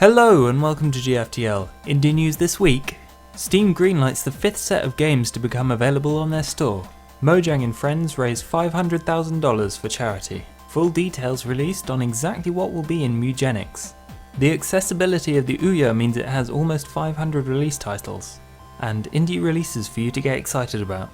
Hello and welcome to GFTL. Indie news this week. Steam greenlights the 5th set of games to become available on their store. Mojam and friends raise $500,000 for charity. Full details released on exactly what will be in Mewgenics. The accessibility of the OUYA means it has almost 500 release titles. And indie releases for you to get excited about.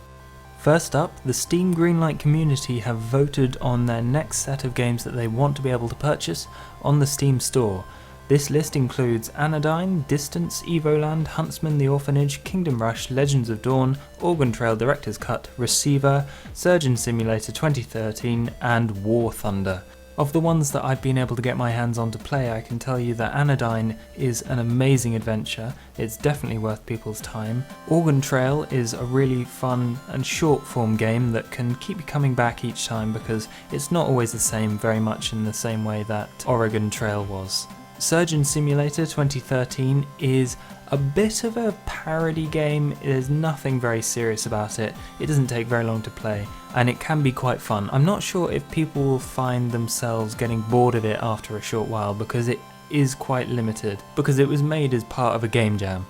First up, the Steam Greenlight community have voted on their next set of games that they want to be able to purchase on the Steam store. This list includes Anodyne, Distance, Evoland, Huntsman, The Orphanage, Kingdom Rush, Legends of Dawn, Organ Trail Director's Cut, Receiver, Surgeon Simulator 2013 and War Thunder. Of the ones that I've been able to get my hands on to play, I can tell you that Anodyne is an amazing adventure. It's definitely worth people's time. Organ Trail is a really fun and short form game that can keep you coming back each time because it's not always the same, very much in the same way that Oregon Trail was. Surgeon Simulator 2013 is a bit of a parody game. There's nothing very serious about it. It doesn't take very long to play and it can be quite fun. I'm not sure if people will find themselves getting bored of it after a short while because it is quite limited, because it was made as part of a game jam.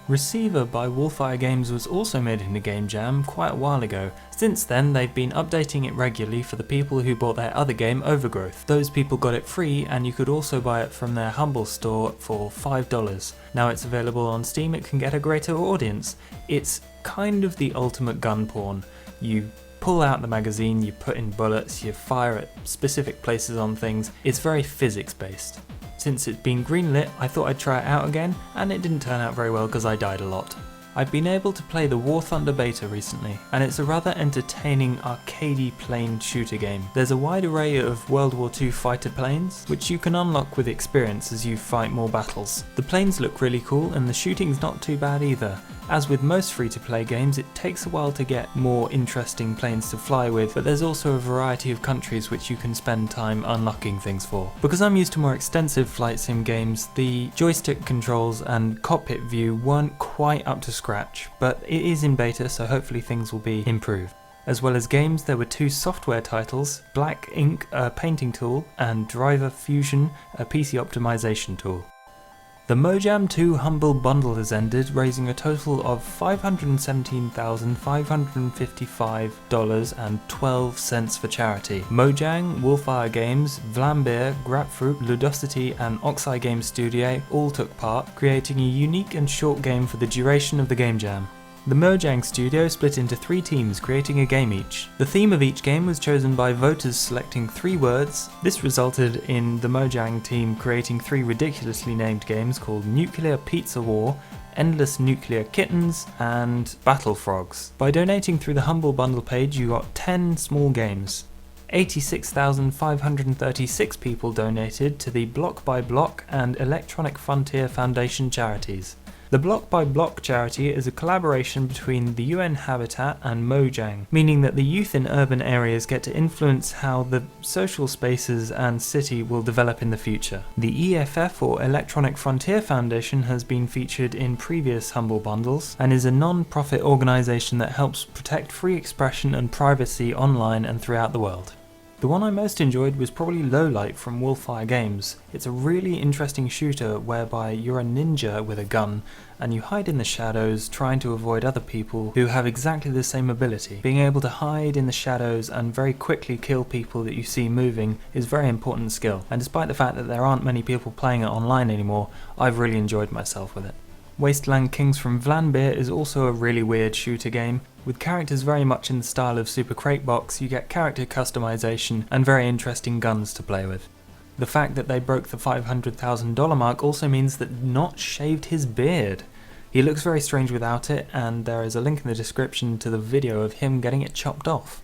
Receiver by Wolfire Games was also made in a game jam quite a while ago. Since then they've been updating it regularly for the people who bought their other game Overgrowth. Those people got it free and you could also buy it from their Humble store for $5. Now it's available on Steam, it can get a greater audience. It's kind of the ultimate gun porn. You pull out the magazine, you put in bullets, you fire at specific places on things. It's very physics based. Since it's been greenlit, I thought I'd try it out again, and it didn't turn out very well because I died a lot. I've been able to play the War Thunder beta recently, and it's a rather entertaining arcadey plane shooter game. There's a wide array of World War II fighter planes, which you can unlock with experience as you fight more battles. The planes look really cool and the shooting's not too bad either. As with most free-to-play games, it takes a while to get more interesting planes to fly with, but there's also a variety of countries which you can spend time unlocking things for. Because I'm used to more extensive flight sim games, the joystick controls and cockpit view weren't quite up to scratch, but it is in beta, so hopefully things will be improved. As well as games, there were 2 software titles, Black Ink, a painting tool, and Driver Fusion, a PC optimization tool. The Mojam 2 Humble Bundle has ended, raising a total of $517,555.12 for charity. Mojang, Wolfire Games, Vlambeer, Grapefruit, Ludosity and Oxeye Game Studio all took part, creating a unique and short game for the duration of the game jam. The Mojang studio split into 3 teams, creating a game each. The theme of each game was chosen by voters selecting 3 words. This resulted in the Mojang team creating 3 ridiculously named games called Nuclear Pizza War, Endless Nuclear Kittens, and Battle Frogs. By donating through the Humble Bundle page, you got 10 small games. 86,536 people donated to the Block by Block and Electronic Frontier Foundation charities. The Block by Block charity is a collaboration between the UN Habitat and Mojang, meaning that the youth in urban areas get to influence how the social spaces and city will develop in the future. The EFF, or Electronic Frontier Foundation, has been featured in previous Humble Bundles and is a non-profit organisation that helps protect free expression and privacy online and throughout the world. The one I most enjoyed was probably Lowlight from Wolfire Games. It's a really interesting shooter whereby you're a ninja with a gun and you hide in the shadows trying to avoid other people who have exactly the same ability. Being able to hide in the shadows and very quickly kill people that you see moving is a very important skill, and despite the fact that there aren't many people playing it online anymore, I've really enjoyed myself with it. Wasteland Kings from Vlambeer is also a really weird shooter game. With characters very much in the style of Super Crate Box, you get character customization and very interesting guns to play with. The fact that they broke the $500,000 mark also means that Notch shaved his beard. He looks very strange without it, and there is a link in the description to the video of him getting it chopped off.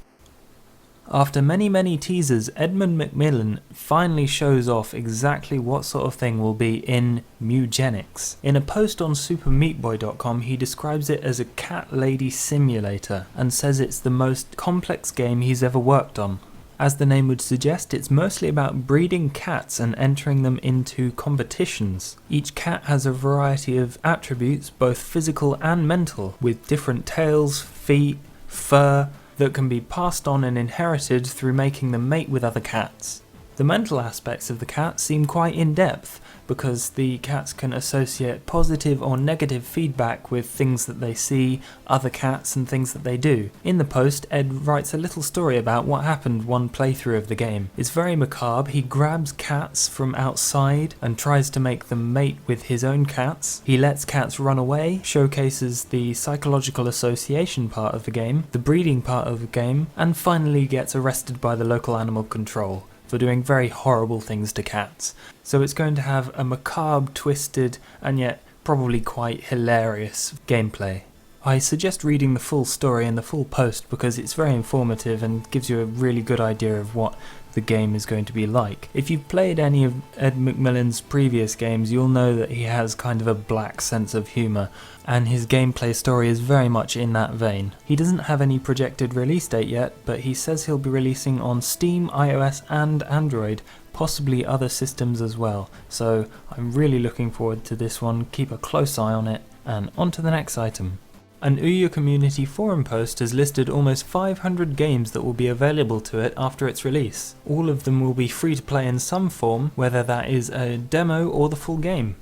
After many teasers, Edmund Macmillan finally shows off exactly what sort of thing will be in Mewgenics. In a post on supermeatboy.com, he describes it as a cat lady simulator and says it's the most complex game he's ever worked on. As the name would suggest, it's mostly about breeding cats and entering them into competitions. Each cat has a variety of attributes, both physical and mental, with different tails, feet, fur, that can be passed on and inherited through making them mate with other cats. The mental aspects of the cat seem quite in-depth, because the cats can associate positive or negative feedback with things that they see, other cats and things that they do. In the post, Ed writes a little story about what happened one playthrough of the game. It's very macabre. He grabs cats from outside and tries to make them mate with his own cats. He lets cats run away, showcases the psychological association part of the game, the breeding part of the game, and finally gets arrested by the local animal control for doing very horrible things to cats. So it's going to have a macabre, twisted, and yet probably quite hilarious gameplay. I suggest reading the full story and the full post because it's very informative and gives you a really good idea of what the game is going to be like. If you've played any of Ed McMillan's previous games, you'll know that he has kind of a black sense of humour, and his gameplay story is very much in that vein. He doesn't have any projected release date yet, but he says he'll be releasing on Steam, iOS and Android, possibly other systems as well. So I'm really looking forward to this one. Keep a close eye on it, and on to the next item. An OUYA community forum post has listed almost 500 games that will be available to it after its release. All of them will be free to play in some form, whether that is a demo or the full game.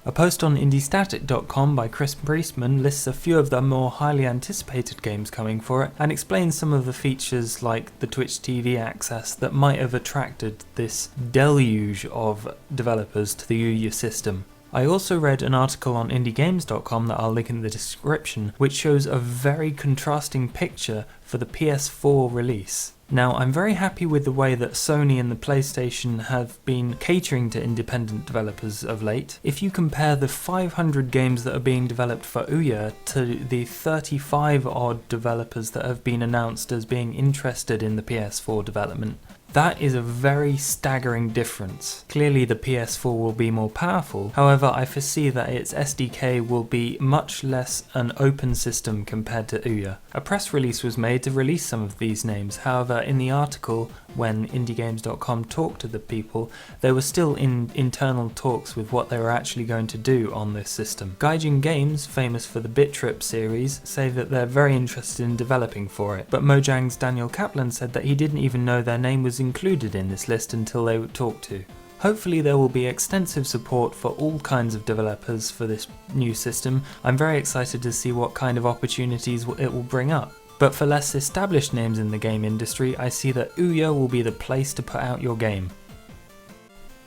A post on indiestatic.com by Chris Priestman lists a few of the more highly anticipated games coming for it and explains some of the features like the Twitch TV access that might have attracted this deluge of developers to the OUYA system. I also read an article on indiegames.com that I'll link in the description, which shows a very contrasting picture for the PS4 release. Now, I'm very happy with the way that Sony and the PlayStation have been catering to independent developers of late. If you compare the 500 games that are being developed for OUYA to the 35 odd developers that have been announced as being interested in the PS4 development, that is a very staggering difference. Clearly the PS4 will be more powerful, however I foresee that its SDK will be much less an open system compared to OUYA. A press release was made to release some of these names, however in the article when indiegames.com talked to the people, they were still in internal talks with what they were actually going to do on this system. Gaijin Games, famous for the Bit Trip series, say that they're very interested in developing for it, but Mojang's Daniel Kaplan said that he didn't even know their name was included in this list until they were talked to. Hopefully there will be extensive support for all kinds of developers for this new system. I'm very excited to see what kind of opportunities it will bring up. But for less established names in the game industry, I see that OUYA will be the place to put out your game.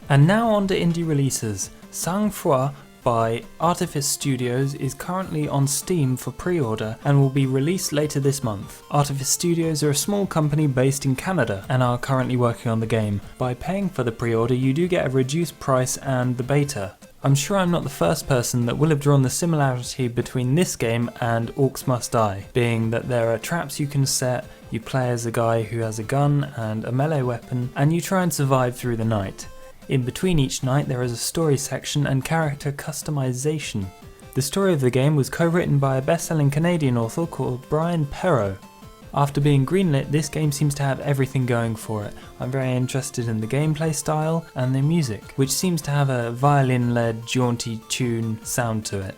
And now on to indie releases. Sang-Froid by Artifice Studios is currently on Steam for pre-order and will be released later this month. Artifice Studios are a small company based in Canada and are currently working on the game. By paying for the pre-order you do get a reduced price and the beta. I'm sure I'm not the first person that will have drawn the similarity between this game and Orcs Must Die, being that there are traps you can set, you play as a guy who has a gun and a melee weapon, and you try and survive through the night. In between each night there is a story section and character customization. The story of the game was co-written by a best-selling Canadian author called Brian Perrault. After being greenlit, this game seems to have everything going for it. I'm very interested in the gameplay style and the music, which seems to have a violin-led jaunty tune sound to it.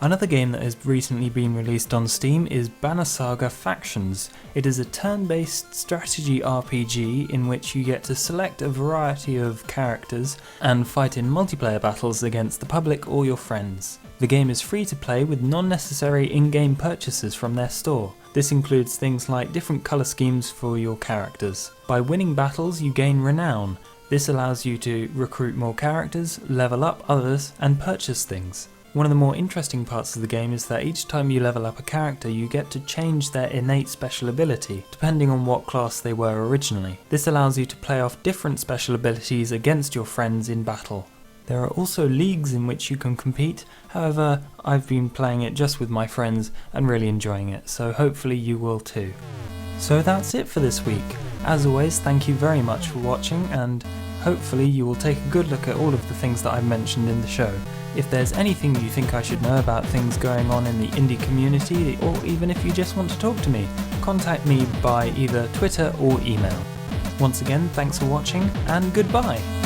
Another game that has recently been released on Steam is Banner Saga Factions. It is a turn-based strategy RPG in which you get to select a variety of characters and fight in multiplayer battles against the public or your friends. The game is free to play with non-necessary in-game purchases from their store. This includes things like different colour schemes for your characters. By winning battles you gain renown. This allows you to recruit more characters, level up others, and purchase things. One of the more interesting parts of the game is that each time you level up a character you get to change their innate special ability, depending on what class they were originally. This allows you to play off different special abilities against your friends in battle. There are also leagues in which you can compete, however I've been playing it just with my friends and really enjoying it, so hopefully you will too. So that's it for this week. As always, thank you very much for watching, and hopefully you will take a good look at all of the things that I've mentioned in the show. If there's anything you think I should know about things going on in the indie community, or even if you just want to talk to me, contact me by either Twitter or email. Once again, thanks for watching, and goodbye!